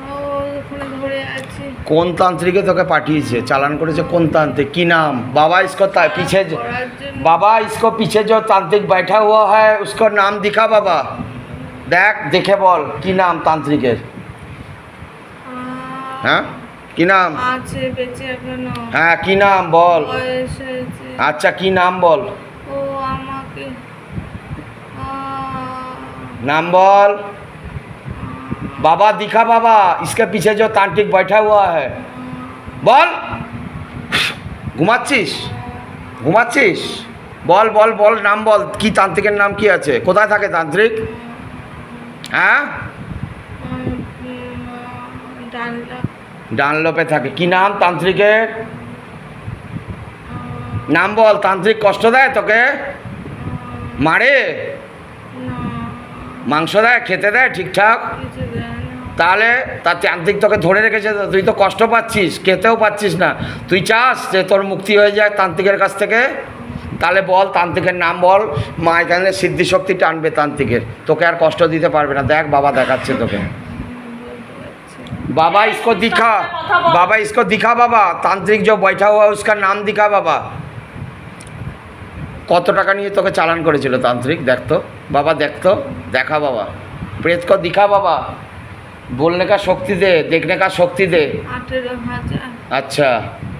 ওখানে ধরে আছে। কোন तांत्रिके তোকে পাঠিয়েছে, চালান করেছে কোন तांत्रिक, की नाम? बाबा इसको पीछे করার জন্য। बाबा इसको पीछे जो तांत्रिक बैठा हुआ है उसको नाम दिखा बाबा, देख देखे बोल की नाम तांत्रिकेर? हाँ की नाम? আছে বেঁচে এখনো। हाँ की नाम बोल? বয়স হয়েছে। अच्छा की नाम बोल, ও আমাকে नाम बोल। बाबा दिखा बाबा, इसके पीछे जो तांत्रिक बैठा हुआ है, बोल। ঘুমাচ্ছিস ঘুমাচ্ছিস? বল বল বল, নাম বল, কি তান্ত্রিকের নাম কি আছে? কোথায় থাকে তান্ত্রিক? হ্যাঁ ডানলা। ডানলোপে থাকে। কি নাম তান্ত্রিকের? নাম বল। তান্ত্রিক কষ্ট দেয় তোকে? মারে? মাংস দেয়, খেতে দেয় ঠিকঠাক? কিছু দেয় না। তাহলে তার তান্ত্রিক তোকে ধরে রেখেছে তো, তুই তো কষ্ট পাচ্ছিস, খেতেও পাচ্ছিস না। তুই চাস যে তোর মুক্তি হয়ে যায় তান্ত্রিকের কাছ থেকে? তাহলে বল তান্ত্রিকের নাম বল, মা এখানে সিদ্ধিশক্তি টানবে তান্ত্রিকের, তোকে আর কষ্ট দিতে পারবে না। দেখ বাবা দেখাচ্ছে তোকে। বলতে পারছি না। बाबा इसको दिखा, बाबा इसको दिखा बाबा, तांत्रिक जो बैठा हुआ है उसका नाम दिखा बाबा। কত টাকা নিয়ে তোকে চালান করেছিল তান্ত্রিক? দেখতো বাবা, দেখতো, দেখা বাবা। प्रेत को दिखा बाबा, बोलने का शक्ति दे, देखने का शक्ति दे। 18,000। আচ্ছা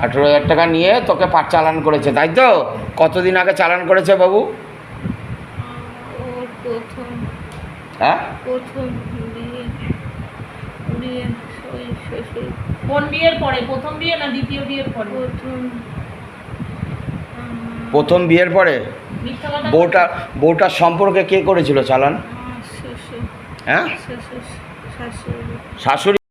18,000 টাকা নিয়ে তোকে চালান করেছে তাই তো? কতদিন আগে চালান করেছে বাবু? ওর প্রথম হ্যাঁ প্রথম বিয়ে বিয়ে ওই শ্বশুর কোন বিয়ের পরে? প্রথম বিয়ে না দ্বিতীয় বিয়ের পরে? প্রথম প্রথম বিয়ের পরে। মিথ্যা কথা বউটার সম্পর্কে কে করেছিল চালান? শ্বশুর হ্যাঁ শ্বশুর শাশুড়ি। শাশুড়ি।